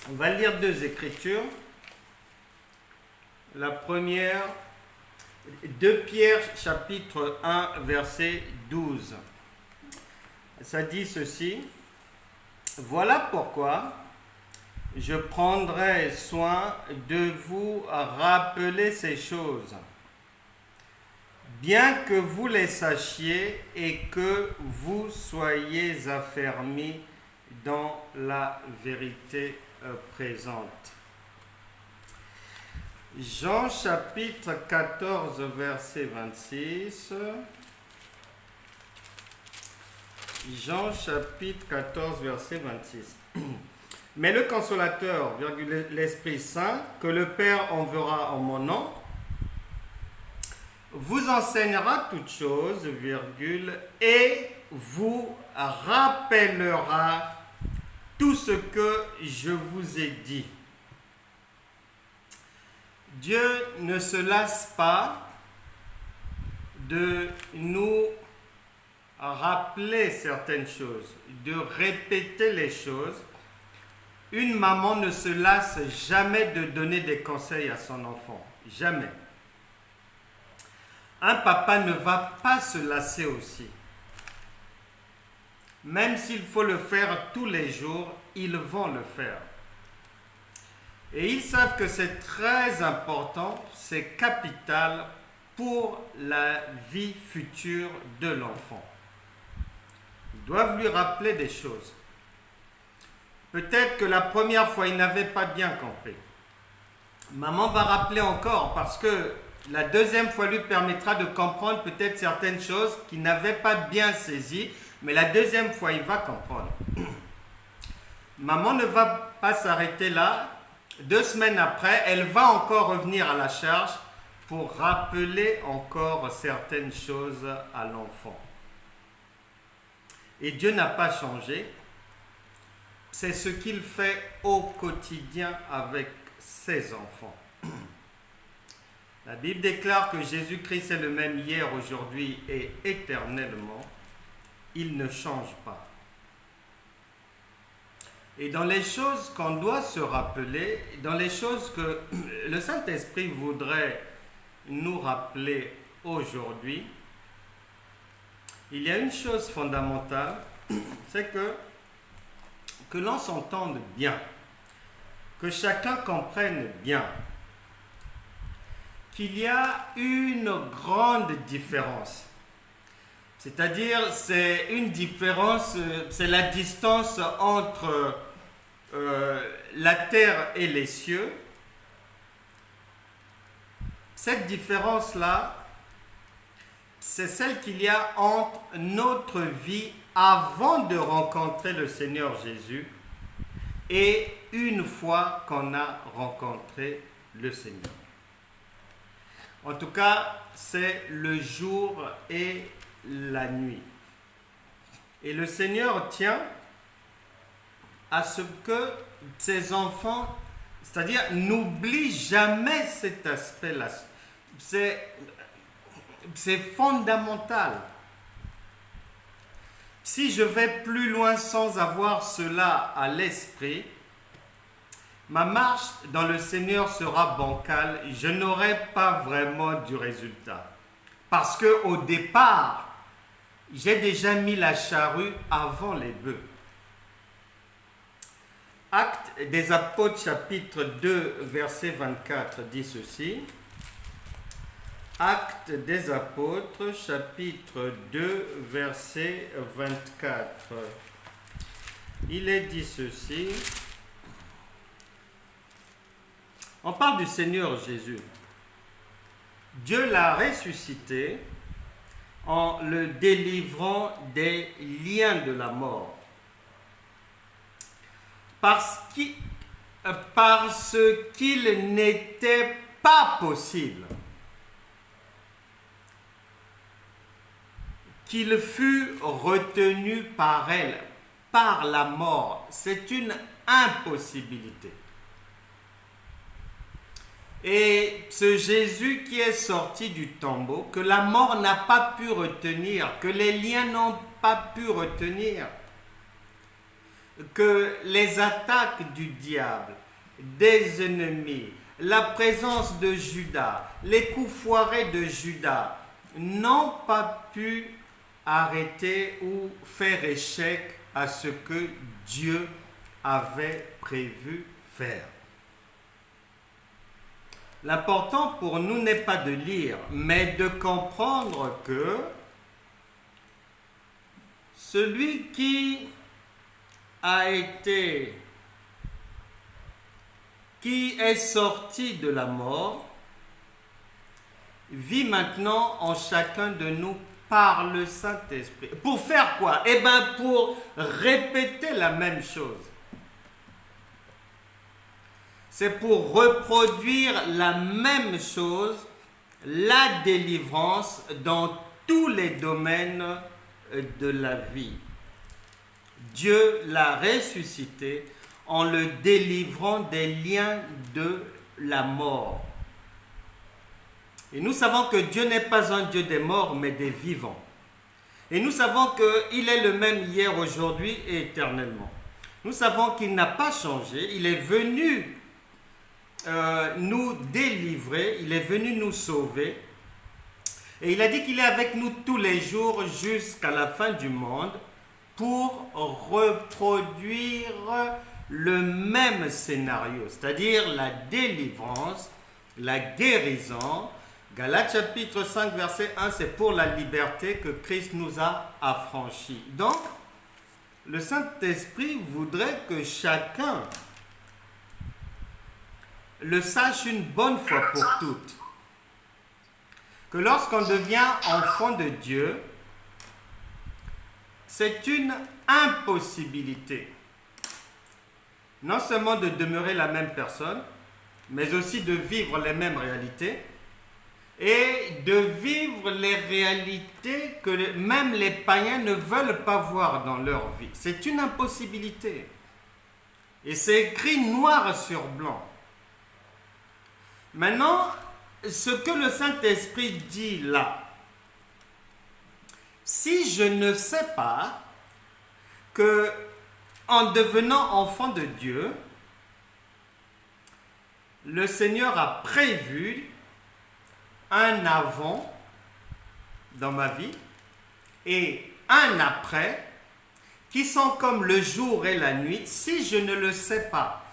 On va lire deux écritures. La première, 2 Pierre chapitre 1 verset 12. Ça dit ceci: voilà pourquoi je prendrai soin de vous rappeler ces choses, bien que vous les sachiez et que vous soyez affermis dans la vérité présente. Jean chapitre 14 verset 26. Jean chapitre 14 verset 26. Mais le consolateur, l'Esprit Saint, que le Père enverra en mon nom, vous enseignera toutes choses, et vous rappellera tout ce que je vous ai dit. Dieu ne se lasse pas de nous rappeler certaines choses, de répéter les choses. Une maman ne se lasse jamais de donner des conseils à son enfant. Jamais. Un papa ne va pas se lasser aussi. Même s'il faut le faire tous les jours, ils vont le faire. Et ils savent que c'est très important, c'est capital pour la vie future de l'enfant. Ils doivent lui rappeler des choses. Peut-être que la première fois, il n'avait pas bien compris. Maman va rappeler encore parce que la deuxième fois lui permettra de comprendre peut-être certaines choses qu'il n'avait pas bien saisies, mais la deuxième fois, il va comprendre. Maman ne va pas s'arrêter là. 2 semaines après, elle va encore revenir à la charge pour rappeler encore certaines choses à l'enfant. Et Dieu n'a pas changé. C'est ce qu'il fait au quotidien avec ses enfants. La Bible déclare que Jésus-Christ est le même hier, aujourd'hui et éternellement. Il ne change pas. Et dans les choses qu'on doit se rappeler, dans les choses que le Saint-Esprit voudrait nous rappeler aujourd'hui, il y a une chose fondamentale, c'est que l'on s'entende bien, que chacun comprenne bien qu'il y a une grande différence. C'est-à-dire, c'est une différence, c'est la distance entre la terre et les cieux. Cette différence-là, c'est celle qu'il y a entre notre vie avant de rencontrer le Seigneur Jésus et une fois qu'on a rencontré le Seigneur. En tout cas, c'est le jour et la nuit. Et le Seigneur tient à ce que ses enfants, c'est-à-dire n'oublient jamais cet aspect-là. C'est fondamental. Si je vais plus loin sans avoir cela à l'esprit, ma marche dans le Seigneur sera bancale. Je n'aurai pas vraiment du résultat. Parce qu'au départ, j'ai déjà mis la charrue avant les bœufs. Actes des Apôtres chapitre 2 verset 24 dit ceci. Actes des Apôtres chapitre 2 verset 24. Il est dit ceci. On parle du Seigneur Jésus. Dieu l'a ressuscité en le délivrant des liens de la mort. Parce qu'il n'était pas possible qu'il fût retenu par elle, par la mort. C'est une impossibilité. Et ce Jésus qui est sorti du tombeau, que la mort n'a pas pu retenir, que les liens n'ont pas pu retenir, que les attaques du diable, des ennemis, la présence de Judas, les coups foirés de Judas n'ont pas pu arrêter ou faire échec à ce que Dieu avait prévu faire. L'important pour nous n'est pas de lire, mais de comprendre que celui qui est sorti de la mort, vit maintenant en chacun de nous par le Saint-Esprit. Pour faire quoi? Eh bien, pour répéter la même chose. C'est pour reproduire la même chose, la délivrance dans tous les domaines de la vie. Dieu l'a ressuscité en le délivrant des liens de la mort. Et nous savons que Dieu n'est pas un Dieu des morts, mais des vivants. Et nous savons qu'il est le même hier, aujourd'hui et éternellement. Nous savons qu'il n'a pas changé. Il est venu nous délivrer, il est venu nous sauver. Et il a dit qu'il est avec nous tous les jours jusqu'à la fin du monde pour reproduire le même scénario, c'est-à-dire la délivrance, la guérison. Galates chapitre 5 verset 1, c'est pour la liberté que Christ nous a affranchis. Donc, le Saint-Esprit voudrait que chacun le sache une bonne fois pour toutes. Que lorsqu'on devient enfant de Dieu, c'est une impossibilité. Non seulement de demeurer la même personne, mais aussi de vivre les mêmes réalités et de vivre les réalités que même les païens ne veulent pas voir dans leur vie. C'est une impossibilité. Et c'est écrit noir sur blanc. Maintenant, ce que le Saint-Esprit dit là, si je ne sais pas que en devenant enfant de Dieu, le Seigneur a prévu un avant dans ma vie et un après qui sont comme le jour et la nuit, si je ne le sais pas,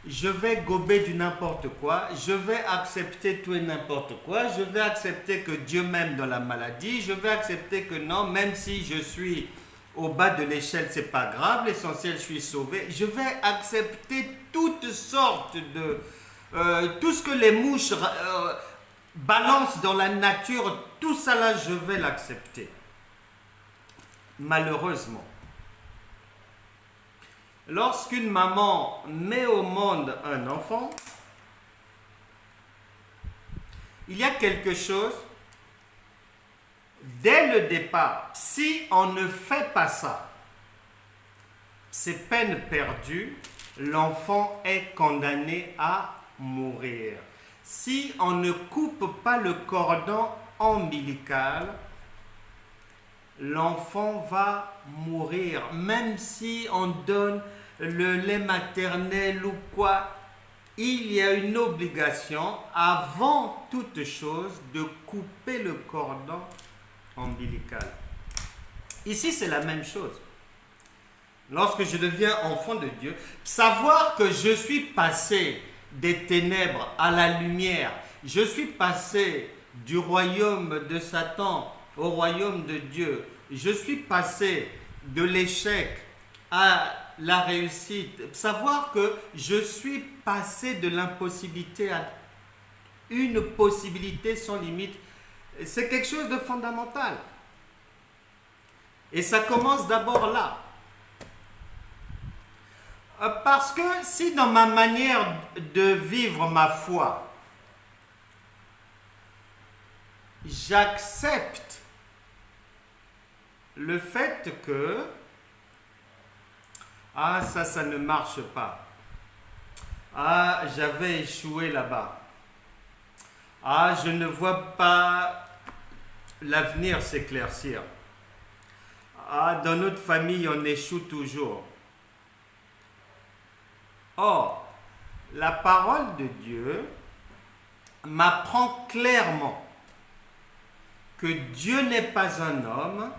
je vais gober du n'importe quoi, je vais accepter tout et n'importe quoi, je vais accepter que Dieu m'aime dans la maladie, je vais accepter que non, même si je suis au bas de l'échelle, c'est pas grave, l'essentiel, je suis sauvé. Je vais accepter toutes sortes de... tout ce que les mouches balancent dans la nature, tout ça là, je vais l'accepter. Malheureusement. Lorsqu'une maman met au monde un enfant, il y a quelque chose, dès le départ, si on ne fait pas ça, c'est peine perdue, l'enfant est condamné à mourir. Si on ne coupe pas le cordon ombilical, l'enfant va mourir, même si on donne le lait maternel ou quoi. Il y a une obligation, avant toute chose, de couper le cordon ombilical. Ici, c'est la même chose. Lorsque je deviens enfant de Dieu, savoir que je suis passé des ténèbres à la lumière, je suis passé du royaume de Satan au royaume de Dieu, je suis passé de l'échec à la réussite, savoir que je suis passé de l'impossibilité à une possibilité sans limite, c'est quelque chose de fondamental. Et ça commence d'abord là. Parce que si dans ma manière de vivre ma foi, j'accepte le fait que ça ne marche pas. J'avais échoué là-bas. Je ne vois pas l'avenir s'éclaircir. Dans notre famille, on échoue toujours. Or, la parole de Dieu m'apprend clairement que Dieu n'est pas un homme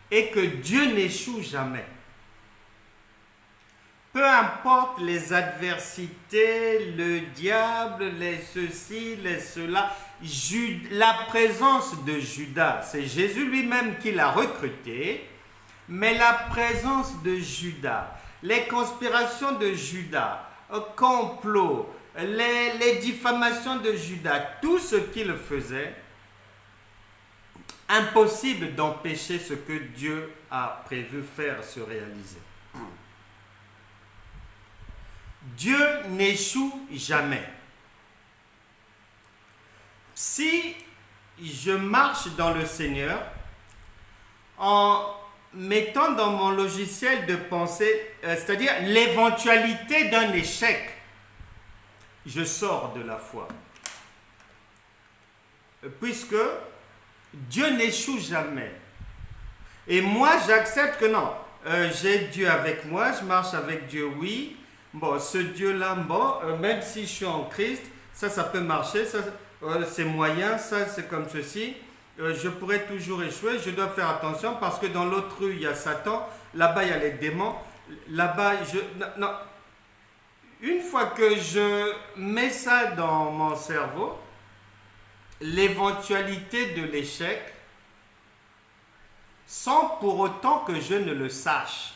et que Dieu n'échoue jamais. Peu importe les adversités, le diable, les ceci, les cela, la présence de Judas, c'est Jésus lui-même qui l'a recruté, mais la présence de Judas, les conspirations de Judas, complot, les diffamations de Judas, tout ce qu'il faisait, impossible d'empêcher ce que Dieu a prévu faire se réaliser. Dieu n'échoue jamais. Si je marche dans le Seigneur en mettant dans mon logiciel de pensée, c'est-à-dire l'éventualité d'un échec, je sors de la foi. Puisque Dieu n'échoue jamais. Et moi, j'accepte que non, j'ai Dieu avec moi, je marche avec Dieu, oui. Bon, ce Dieu-là, bon, même si je suis en Christ, ça peut marcher, ça, c'est moyen, ça, c'est comme ceci. Je pourrais toujours échouer, je dois faire attention parce que dans l'autre rue, il y a Satan, là-bas, il y a les démons, là-bas, non. Une fois que je mets ça dans mon cerveau, l'éventualité de l'échec, sans pour autant que je ne le sache,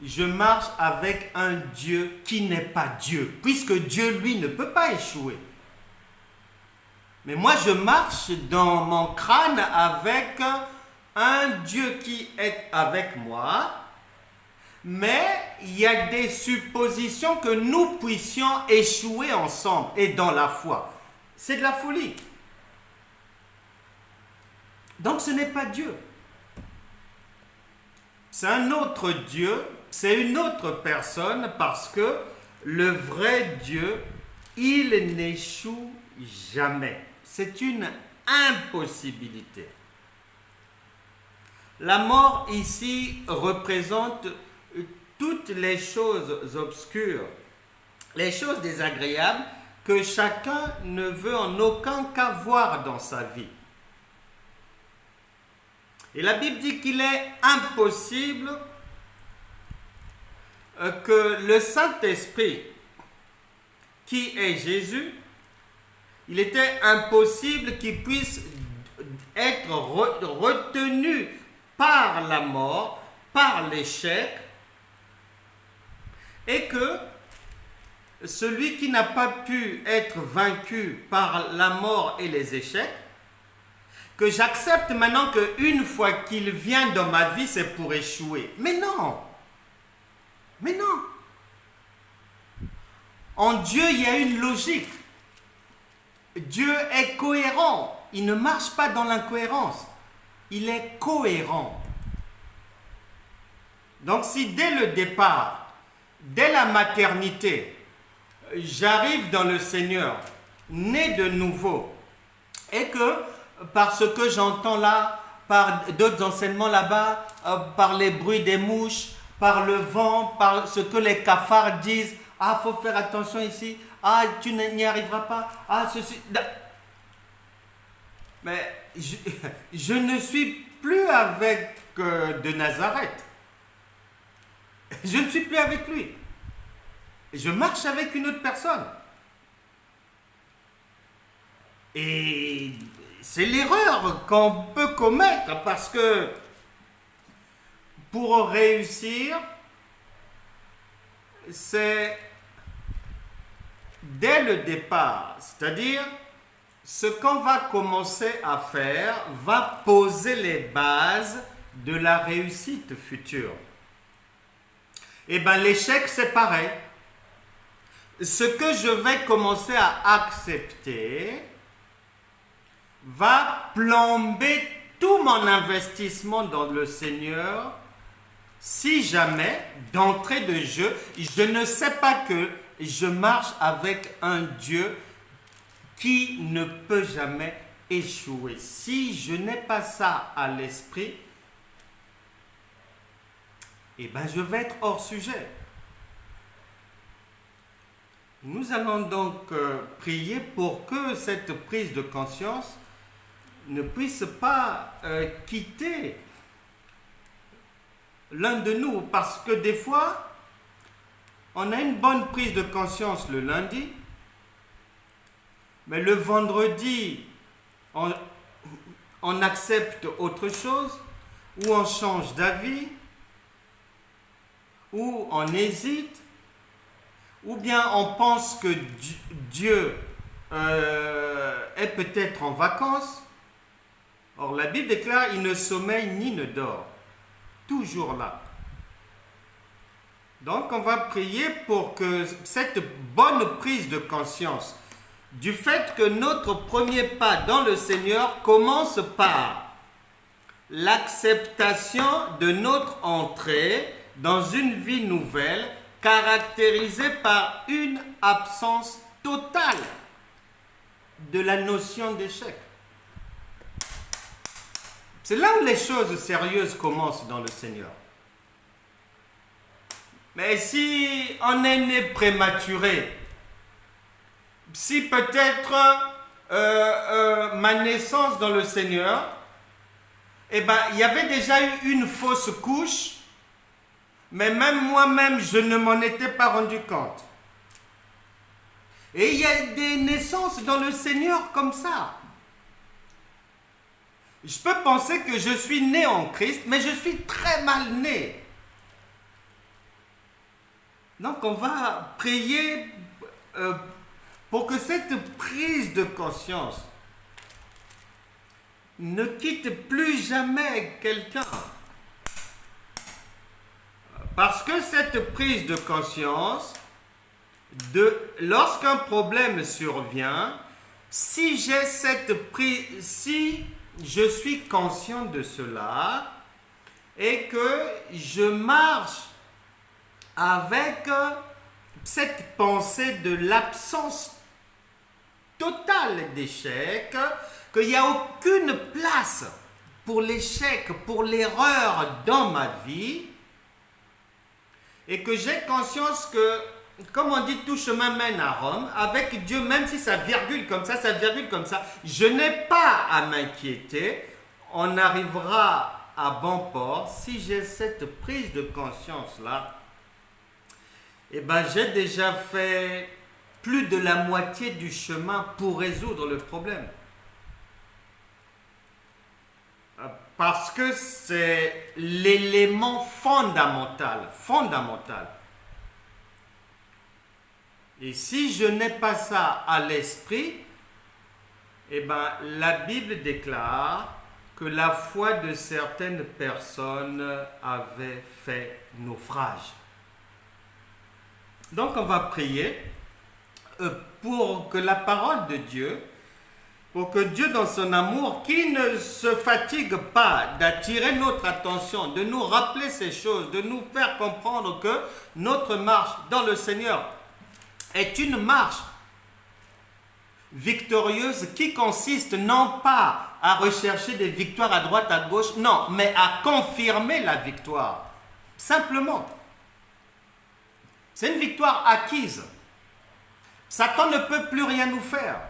je marche avec un Dieu qui n'est pas Dieu, puisque Dieu, lui, ne peut pas échouer. Mais moi, je marche dans mon crâne avec un Dieu qui est avec moi, mais il y a des suppositions que nous puissions échouer ensemble et dans la foi. C'est de la folie. Donc ce n'est pas Dieu. C'est un autre Dieu, c'est une autre personne parce que le vrai Dieu, il n'échoue jamais. C'est une impossibilité. La mort ici représente toutes les choses obscures, les choses désagréables que chacun ne veut en aucun cas voir dans sa vie. Et la Bible dit qu'il est impossible que le Saint-Esprit, qui est Jésus, il était impossible qu'il puisse être retenu par la mort, par l'échec, et que celui qui n'a pas pu être vaincu par la mort et les échecs, que j'accepte maintenant qu'une fois qu'il vient dans ma vie, c'est pour échouer. Mais non! Mais non! En Dieu, il y a une logique. Dieu est cohérent. Il ne marche pas dans l'incohérence. Il est cohérent. Donc si dès le départ, dès la maternité, j'arrive dans le Seigneur, né de nouveau, et que par ce que j'entends là, par d'autres enseignements là-bas, par les bruits des mouches, par le vent, par ce que les cafards disent, ah, il faut faire attention ici, ah, tu n'y arriveras pas, ah, ceci. Mais je ne suis plus avec de Nazareth. Je ne suis plus avec lui. Je marche avec une autre personne. Et c'est l'erreur qu'on peut commettre parce que pour réussir, c'est dès le départ, c'est-à-dire ce qu'on va commencer à faire va poser les bases de la réussite future. Et bien l'échec, c'est pareil. Ce que je vais commencer à accepter va plomber tout mon investissement dans le Seigneur si jamais, d'entrée de jeu, je ne sais pas que je marche avec un Dieu qui ne peut jamais échouer. Si je n'ai pas ça à l'esprit, eh bien je vais être hors sujet. Nous allons donc prier pour que cette prise de conscience ne puisse pas quitter l'un de nous, parce que des fois, on a une bonne prise de conscience le lundi, mais le vendredi, on accepte autre chose, ou on change d'avis, ou on hésite, ou bien on pense que Dieu est peut-être en vacances. Or, la Bible déclare, il ne sommeille ni ne dort, toujours là. Donc, on va prier pour que cette bonne prise de conscience du fait que notre premier pas dans le Seigneur commence par l'acceptation de notre entrée dans une vie nouvelle caractérisée par une absence totale de la notion d'échec. C'est là où les choses sérieuses commencent dans le Seigneur. Mais si on est né prématuré, si peut-être ma naissance dans le Seigneur, il y avait déjà eu une fausse couche, mais même moi-même, je ne m'en étais pas rendu compte. Et il y a des naissances dans le Seigneur comme ça. Je peux penser que je suis né en Christ, mais je suis très mal né. Donc on va prier pour que cette prise de conscience ne quitte plus jamais quelqu'un. Parce que cette prise de conscience, lorsqu'un problème survient, si je suis conscient de cela et que je marche avec cette pensée de l'absence totale d'échec, qu'il n'y a aucune place pour l'échec, pour l'erreur dans ma vie, et que j'ai conscience que, comme on dit, tout chemin mène à Rome, avec Dieu, même si ça virgule comme ça, je n'ai pas à m'inquiéter, on arrivera à bon port. Si j'ai cette prise de conscience-là, j'ai déjà fait plus de la moitié du chemin pour résoudre le problème. Parce que c'est l'élément fondamental. Et si je n'ai pas ça à l'esprit, la Bible déclare que la foi de certaines personnes avait fait naufrage. Donc on va prier pour que la parole de Dieu, pour que Dieu dans son amour, qui ne se fatigue pas d'attirer notre attention, de nous rappeler ces choses, de nous faire comprendre que notre marche dans le Seigneur est une marche victorieuse qui consiste non pas à rechercher des victoires à droite, à gauche, non, mais à confirmer la victoire. Simplement. C'est une victoire acquise. Satan ne peut plus rien nous faire.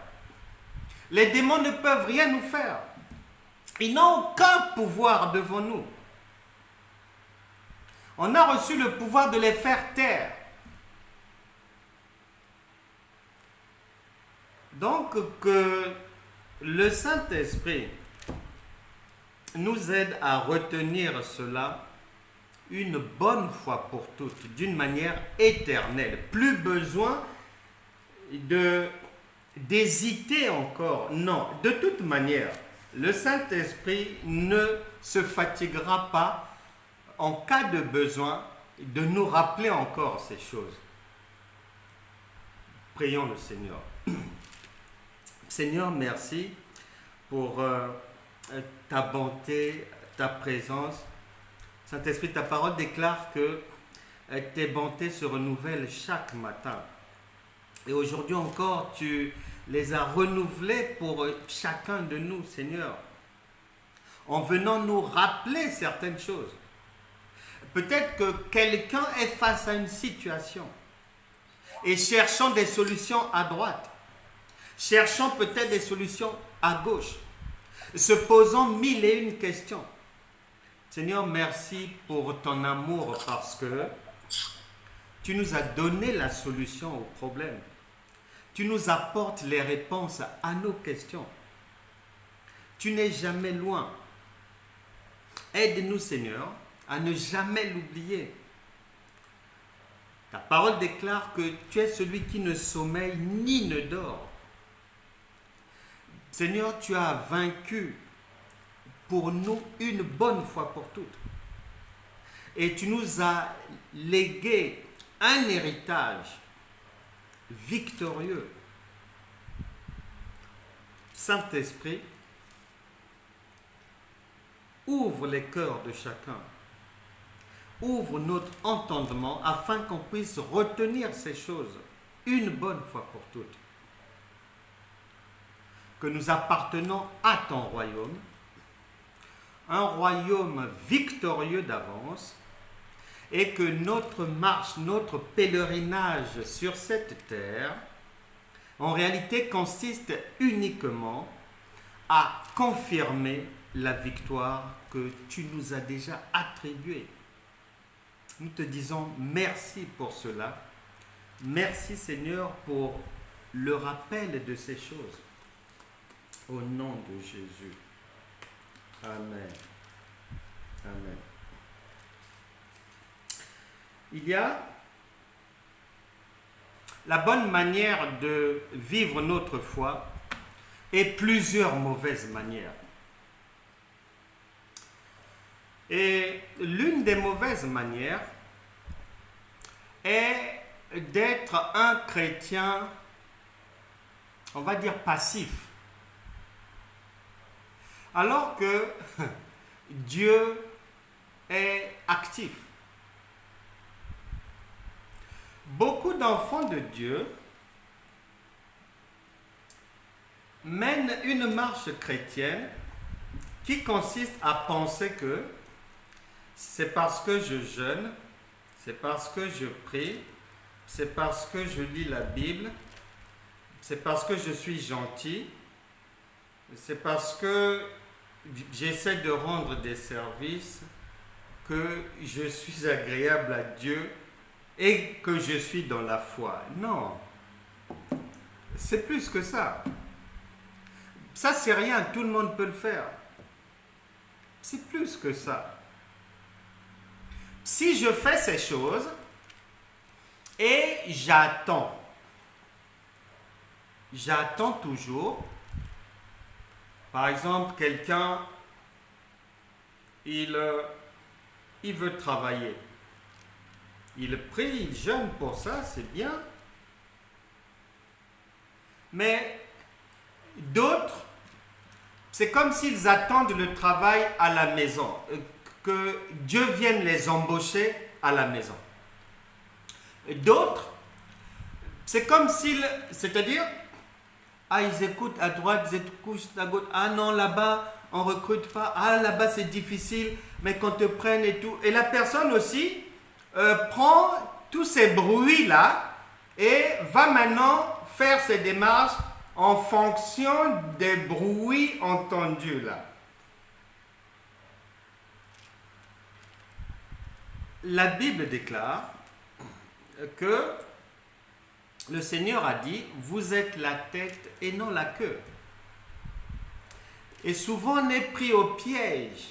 Les démons ne peuvent rien nous faire. Ils n'ont aucun pouvoir devant nous. On a reçu le pouvoir de les faire taire. Donc, que le Saint-Esprit nous aide à retenir cela une bonne fois pour toutes, d'une manière éternelle. Plus besoin d'hésiter encore. Non, de toute manière, le Saint-Esprit ne se fatiguera pas en cas de besoin de nous rappeler encore ces choses. Prions le Seigneur. Seigneur, merci pour ta bonté, ta présence. Saint-Esprit, ta parole déclare que tes bontés se renouvellent chaque matin. Et aujourd'hui encore, tu les as renouvelées pour chacun de nous, Seigneur, en venant nous rappeler certaines choses. Peut-être que quelqu'un est face à une situation. et cherchant des solutions à droite, cherchant peut-être des solutions à gauche, se posant mille et une questions. Seigneur, merci pour ton amour parce que tu nous as donné la solution au problème. Tu nous apportes les réponses à nos questions. Tu n'es jamais loin. Aide-nous, Seigneur, à ne jamais l'oublier. Ta parole déclare que tu es celui qui ne sommeille ni ne dort. Seigneur, tu as vaincu pour nous une bonne fois pour toutes. Et tu nous as légué un héritage victorieux. Saint-Esprit, ouvre les cœurs de chacun. Ouvre notre entendement afin qu'on puisse retenir ces choses une bonne fois pour toutes. Que nous appartenons à ton royaume, un royaume victorieux d'avance, et que notre marche, notre pèlerinage sur cette terre, en réalité consiste uniquement à confirmer la victoire que tu nous as déjà attribuée. Nous te disons merci pour cela. Merci Seigneur pour le rappel de ces choses. Au nom de Jésus. Amen. Amen. Il y a la bonne manière de vivre notre foi et plusieurs mauvaises manières. Et l'une des mauvaises manières est d'être un chrétien, on va dire passif. Alors que Dieu est actif. Beaucoup d'enfants de Dieu mènent une marche chrétienne qui consiste à penser que c'est parce que je jeûne, c'est parce que je prie, c'est parce que je lis la Bible, c'est parce que je suis gentil, c'est parce que j'essaie de rendre des services que je suis agréable à Dieu et que je suis dans la foi. Non, c'est plus que ça. Ça, c'est rien, tout le monde peut le faire. C'est plus que ça. Si je fais ces choses et j'attends toujours, par exemple, quelqu'un, il veut travailler. Il prie, il jeûne pour ça, c'est bien. Mais d'autres, c'est comme s'ils attendent le travail à la maison, que Dieu vienne les embaucher à la maison. D'autres, c'est comme s'ils, c'est-à-dire, ils écoutent à droite, ils écoutent à gauche, non, là-bas, on ne recrute pas, là-bas, c'est difficile, mais qu'on te prenne et tout. Et la personne aussi prend tous ces bruits-là et va maintenant faire ses démarches en fonction des bruits entendus là. La Bible déclare que le Seigneur a dit, vous êtes la tête et non la queue. Et souvent on est pris au piège,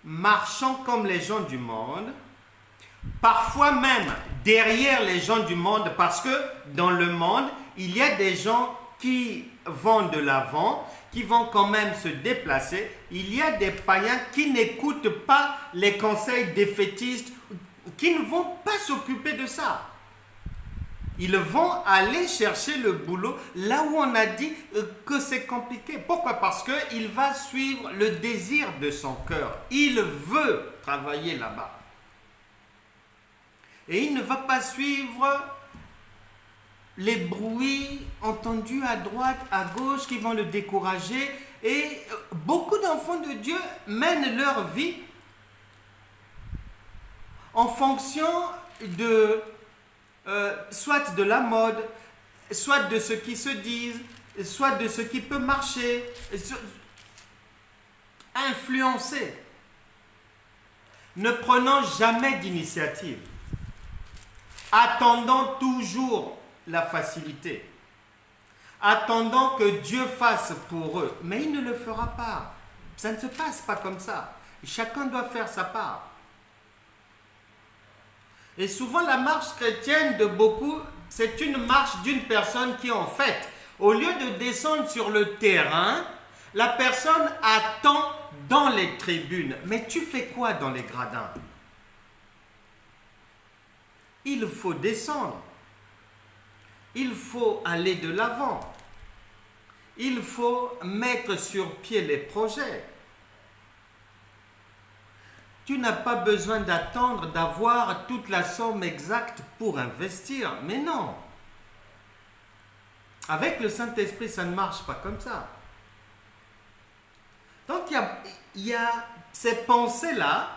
marchant comme les gens du monde, parfois même derrière les gens du monde, parce que dans le monde, il y a des gens qui vont de l'avant, qui vont quand même se déplacer. Il y a des païens qui n'écoutent pas les conseils des fétistes, qui ne vont pas s'occuper de ça. Ils vont aller chercher le boulot là où on a dit que c'est compliqué. Pourquoi? Parce qu'il va suivre le désir de son cœur. Il veut travailler là-bas. Et il ne va pas suivre les bruits entendus à droite, à gauche qui vont le décourager. Et beaucoup d'enfants de Dieu mènent leur vie en fonction de soit de la mode, soit de ce qui se disent, soit de ce qui peut marcher, influencer. Ne prenons jamais d'initiative. Attendons toujours la facilité. Attendons que Dieu fasse pour eux. Mais il ne le fera pas. Ça ne se passe pas comme ça. Chacun doit faire sa part. Et souvent, la marche chrétienne de beaucoup, c'est une marche d'une personne qui, en fait, au lieu de descendre sur le terrain, la personne attend dans les tribunes. Mais tu fais quoi dans les gradins? Il faut descendre. Il faut aller de l'avant. Il faut mettre sur pied les projets. Tu n'as pas besoin d'attendre d'avoir toute la somme exacte pour investir. Mais non. Avec le Saint-Esprit, ça ne marche pas comme ça. Donc, il y a ces pensées-là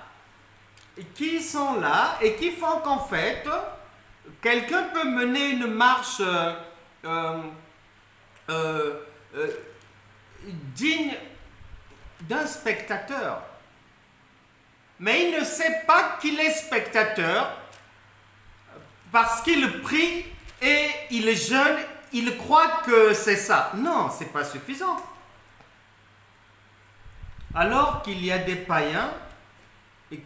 qui sont là et qui font qu'en fait, quelqu'un peut mener une marche digne d'un spectateur. Mais il ne sait pas qu'il est spectateur parce qu'il prie et il jeûne, il croit que c'est ça. Non, ce n'est pas suffisant. Alors qu'il y a des païens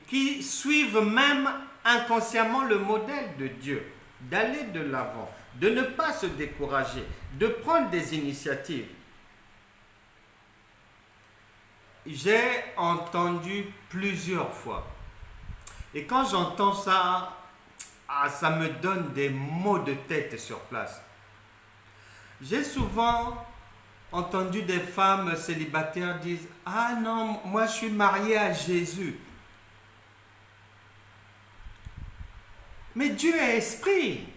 qui suivent même inconsciemment le modèle de Dieu, d'aller de l'avant, de ne pas se décourager, de prendre des initiatives. J'ai entendu plusieurs fois, et quand j'entends ça, ça me donne des maux de tête sur place. J'ai souvent entendu des femmes célibataires dire « Ah non, moi je suis mariée à Jésus. » Mais Dieu est esprit.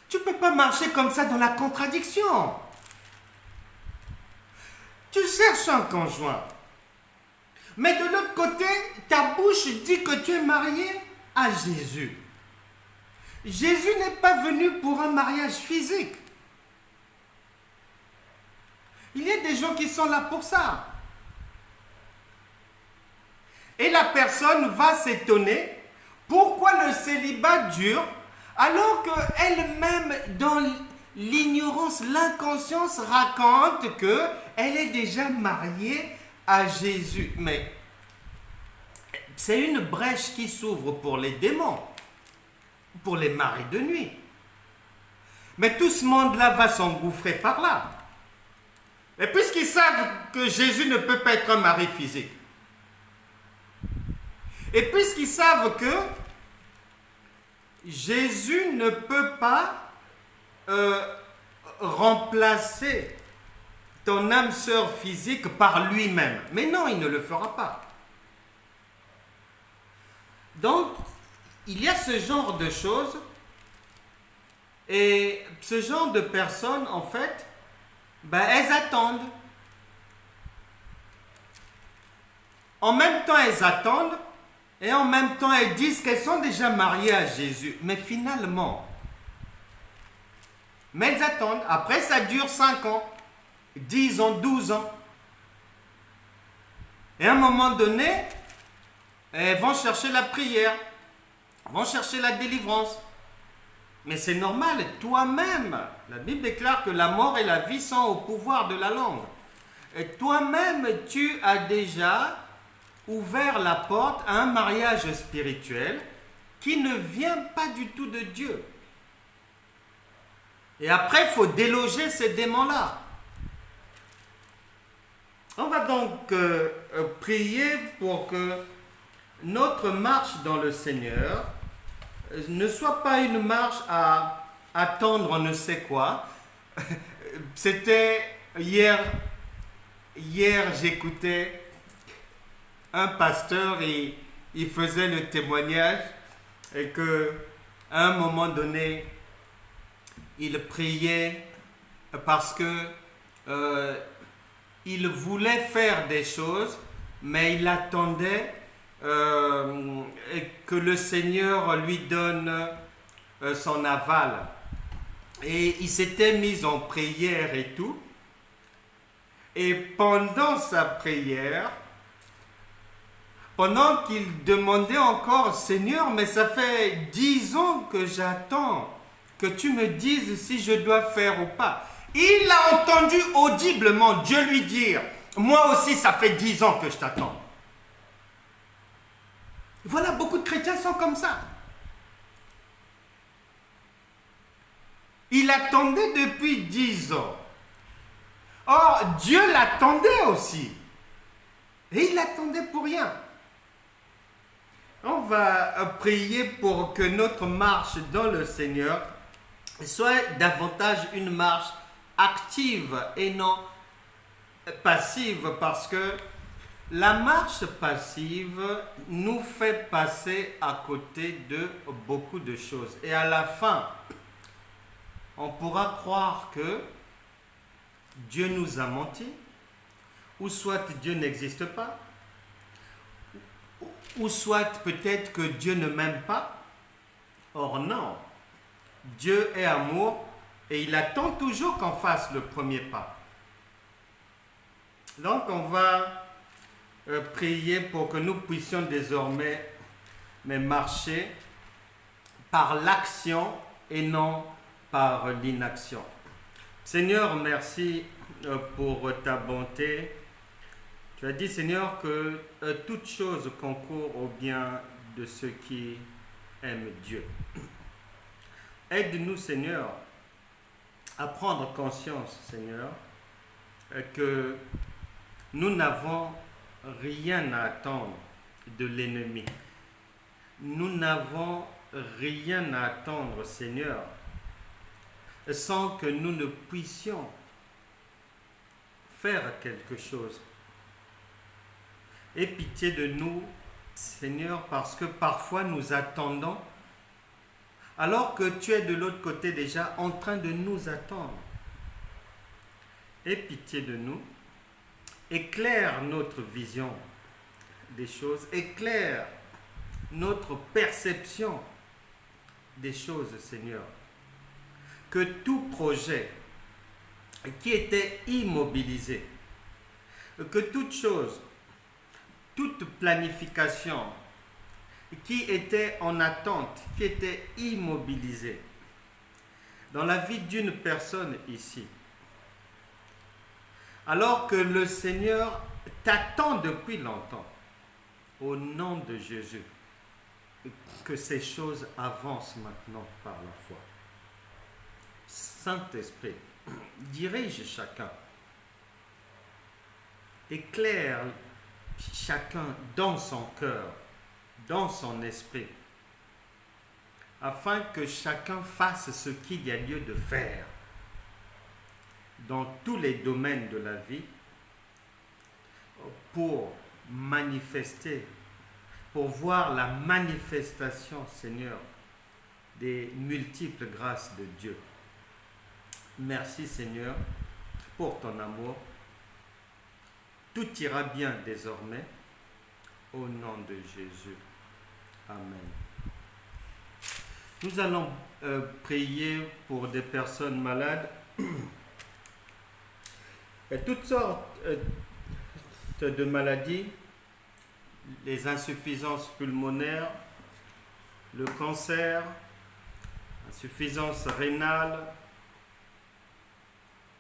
Tu ne peux pas marcher comme ça dans la contradiction. Tu cherches un conjoint. Mais de l'autre côté, ta bouche dit que tu es marié à Jésus. Jésus n'est pas venu pour un mariage physique. Il y a des gens qui sont là pour ça. Et la personne va s'étonner pourquoi le célibat dure alors qu'elle-même, dans l'ignorance, l'inconscience, raconte qu'elle est déjà mariée à Jésus. Mais c'est une brèche qui s'ouvre pour les démons, pour les maris de nuit. Mais tout ce monde-là va s'engouffrer par là. Et puisqu'ils savent que Jésus ne peut pas être un mari physique, et puisqu'ils savent que Jésus ne peut pas remplacer ton âme sœur physique par lui-même. Mais non, il ne le fera pas. Donc, il y a ce genre de choses et ce genre de personnes, en fait, elles attendent. En même temps, elles attendent et en même temps, elles disent qu'elles sont déjà mariées à Jésus. Mais finalement, elles attendent. Après, ça dure 5 ans, 10 ans, 12 ans. Et à un moment donné, elles vont chercher la prière, vont chercher la délivrance. Mais c'est normal, toi-même, la Bible déclare que la mort et la vie sont au pouvoir de la langue. Et toi-même, tu as déjà ouvert la porte à un mariage spirituel qui ne vient pas du tout de Dieu. Et après, il faut déloger ces démons-là. On va donc prier pour que notre marche dans le Seigneur ne soit pas une marche à attendre on ne sait quoi. C'était hier j'écoutais un pasteur et il faisait le témoignage et que à un moment donné il priait parce que il voulait faire des choses mais il attendait que le Seigneur lui donne son aval. Et il s'était mis en prière et tout. Et pendant sa prière, pendant qu'il demandait encore, Seigneur, mais ça fait 10 ans que j'attends que tu me dises si je dois faire ou pas. Il a entendu audiblement Dieu lui dire, moi aussi ça fait 10 ans que je t'attends. Voilà, beaucoup de chrétiens sont comme ça. Il attendait depuis 10 ans. Or, Dieu l'attendait aussi. Et il l'attendait pour rien. On va prier pour que notre marche dans le Seigneur soit davantage une marche active et non passive, parce que la marche passive nous fait passer à côté de beaucoup de choses. Et à la fin, on pourra croire que Dieu nous a menti, ou soit Dieu n'existe pas, ou soit peut-être que Dieu ne m'aime pas. Or non, Dieu est amour et il attend toujours qu'on fasse le premier pas. Donc on va prier pour que nous puissions désormais marcher par l'action et non par l'inaction. Seigneur, merci pour ta bonté. Tu as dit, Seigneur, que toute chose concourt au bien de ceux qui aiment Dieu. Aide-nous, Seigneur, à prendre conscience, Seigneur, que nous n'avons rien à attendre de l'ennemi. Nous n'avons rien à attendre, Seigneur, sans que nous ne puissions faire quelque chose. Aie pitié de nous, Seigneur, parce que parfois nous attendons, alors que tu es de l'autre côté déjà en train de nous attendre. Aie pitié de nous, éclaire notre vision des choses, éclaire notre perception des choses, Seigneur. Que tout projet qui était immobilisé, que toute chose, toute planification qui était en attente, qui était immobilisée dans la vie d'une personne ici, alors que le Seigneur t'attend depuis longtemps, au nom de Jésus, que ces choses avancent maintenant par la foi. Saint-Esprit, dirige chacun, éclaire chacun dans son cœur, dans son esprit, afin que chacun fasse ce qu'il y a lieu de faire dans tous les domaines de la vie pour manifester, pour voir la manifestation, Seigneur, des multiples grâces de Dieu. Merci, Seigneur, pour ton amour. Tout ira bien désormais, au nom de Jésus. Amen. Nous allons prier pour des personnes malades. Et toutes sortes de maladies, les insuffisances pulmonaires, le cancer, insuffisance rénale,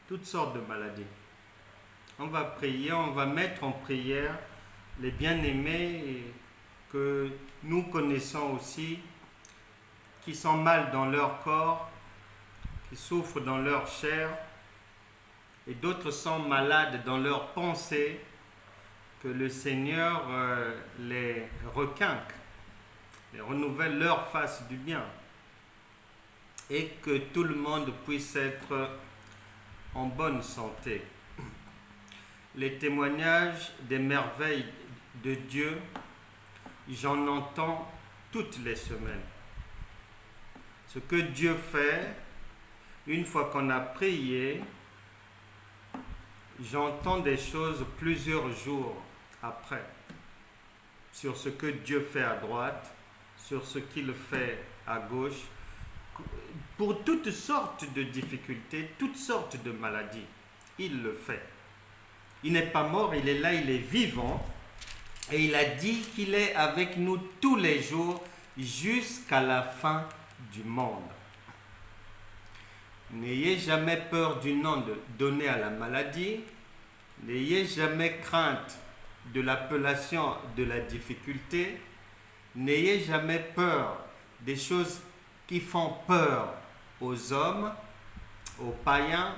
toutes sortes de maladies. On va prier, on va mettre en prière les bien-aimés que nous connaissons aussi, qui sont mal dans leur corps, qui souffrent dans leur chair, et d'autres sont malades dans leurs pensées, que le Seigneur les requinque, les renouvelle, leur fasse du bien, et que tout le monde puisse être en bonne santé. Les témoignages des merveilles de Dieu, j'en entends toutes les semaines. Ce que Dieu fait, une fois qu'on a prié, j'entends des choses plusieurs jours après, sur ce que Dieu fait à droite, sur ce qu'il fait à gauche, pour toutes sortes de difficultés, toutes sortes de maladies. Il le fait. Il n'est pas mort, il est là, il est vivant. Et il a dit qu'il est avec nous tous les jours jusqu'à la fin du monde. N'ayez jamais peur du nom donné à la maladie. N'ayez jamais crainte de l'appellation de la difficulté. N'ayez jamais peur des choses qui font peur aux hommes, aux païens.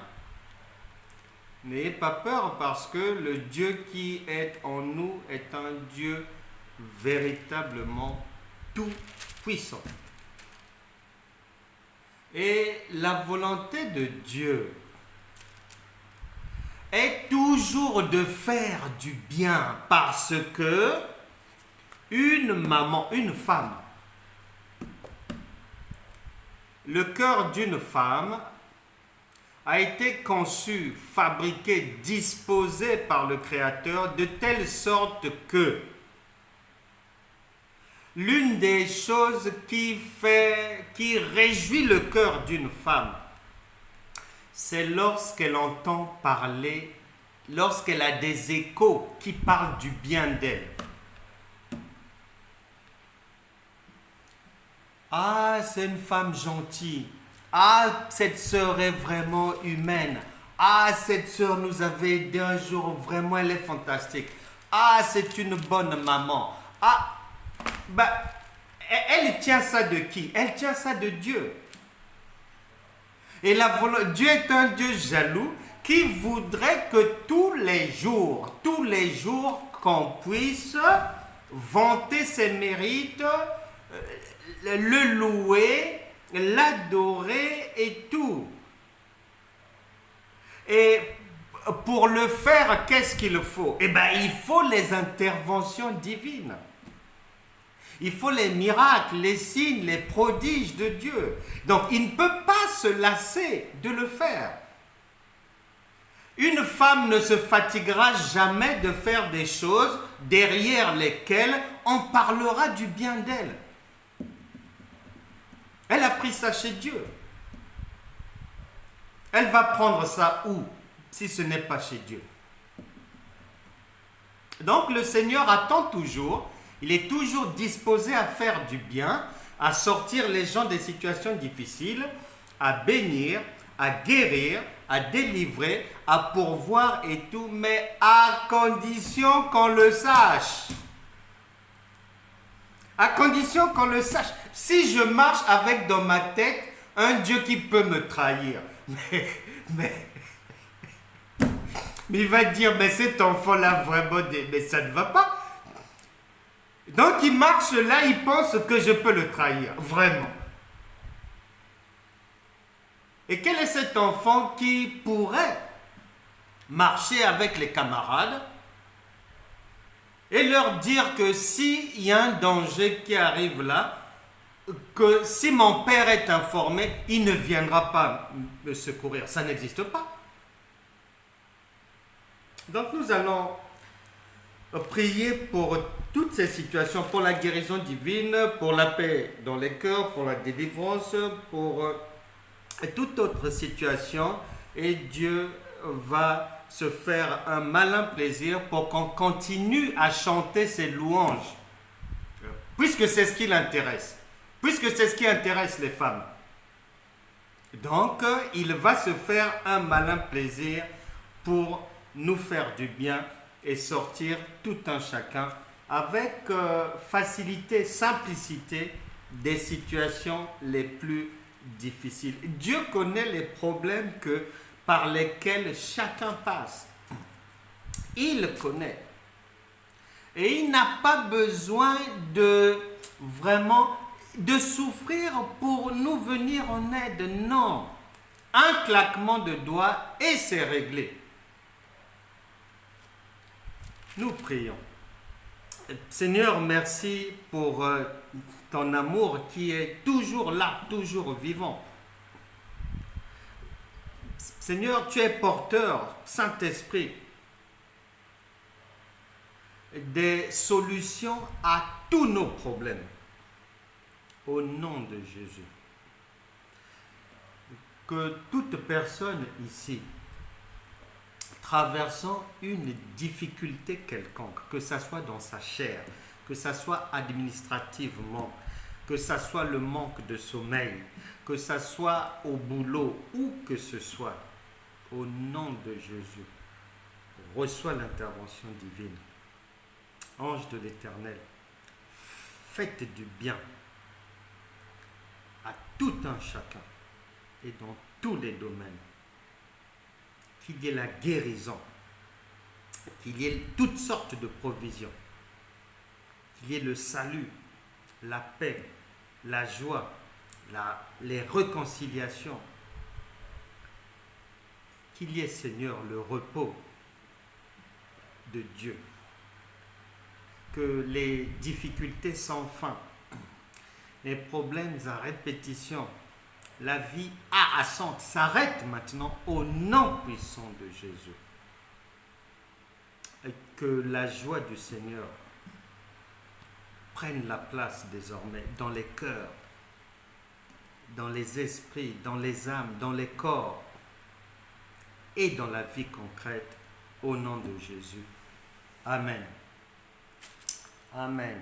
N'ayez pas peur parce que le Dieu qui est en nous est un Dieu véritablement tout puissant. Et la volonté de Dieu est toujours de faire du bien parce que une maman, une femme, le cœur d'une femme a été conçu, fabriqué, disposé par le Créateur de telle sorte que l'une des choses qui réjouit le cœur d'une femme, c'est lorsqu'elle entend parler, lorsqu'elle a des échos qui parlent du bien d'elle. Ah, c'est une femme gentille. Ah, cette sœur est vraiment humaine. Ah, cette sœur nous avait aidé un jour, vraiment, elle est fantastique. Ah, c'est une bonne maman. Ah, elle tient ça de qui? Elle tient ça de Dieu. Et Dieu est un Dieu jaloux qui voudrait que tous les jours, qu'on puisse vanter ses mérites, le louer, l'adorer et tout. Et pour le faire, qu'est-ce qu'il faut? Eh bien, il faut les interventions divines. Il faut les miracles, les signes, les prodiges de Dieu. Donc, il ne peut pas se lasser de le faire. Une femme ne se fatiguera jamais de faire des choses derrière lesquelles on parlera du bien d'elle. Elle a pris ça chez Dieu. Elle va prendre ça où, si ce n'est pas chez Dieu? Donc le Seigneur attend toujours, il est toujours disposé à faire du bien, à sortir les gens des situations difficiles, à bénir, à guérir, à délivrer, à pourvoir et tout, mais à condition qu'on le sache. À condition qu'on le sache. Si je marche avec dans ma tête un Dieu qui peut me trahir, mais il va dire, mais cet enfant-là, vraiment, mais ça ne va pas. Donc il marche là, il pense que je peux le trahir, vraiment. Et quel est cet enfant qui pourrait marcher avec les camarades et leur dire que s'il y a un danger qui arrive là, que si mon père est informé, il ne viendra pas me secourir. Ça n'existe pas. Donc nous allons prier pour toutes ces situations, pour la guérison divine, pour la paix dans les cœurs, pour la délivrance, pour toute autre situation. Et Dieu va se faire un malin plaisir pour qu'on continue à chanter ses louanges, puisque c'est ce qui l'intéresse, puisque c'est ce qui intéresse les femmes. Donc, il va se faire un malin plaisir pour nous faire du bien et sortir tout un chacun avec facilité, simplicité des situations les plus difficiles. Dieu connaît les problèmes par lesquels chacun passe. Il connaît. Et il n'a pas besoin de souffrir pour nous venir en aide. Non. Un claquement de doigts et c'est réglé. Nous prions. Seigneur, merci pour ton amour qui est toujours là, toujours vivant. Seigneur, tu es porteur, Saint-Esprit, des solutions à tous nos problèmes. Au nom de Jésus. que toute personne ici, traversant une difficulté quelconque, que ce soit dans sa chair, que ce soit administrativement, que ce soit le manque de sommeil, que ce soit au boulot, où que ce soit, au nom de Jésus, reçois l'intervention divine. Ange de l'Éternel, faites du bien à tout un chacun et dans tous les domaines. Qu'il y ait la guérison, qu'il y ait toutes sortes de provisions, qu'il y ait le salut, la paix, la joie, les réconciliations, qu'il y ait, Seigneur, le repos de Dieu, que les difficultés sans fin, les problèmes à répétition, la vie harassante s'arrête maintenant au nom puissant de Jésus. Et que la joie du Seigneur prenne la place désormais dans les cœurs, dans les esprits, dans les âmes, dans les corps et dans la vie concrète au nom de Jésus. Amen. Amen.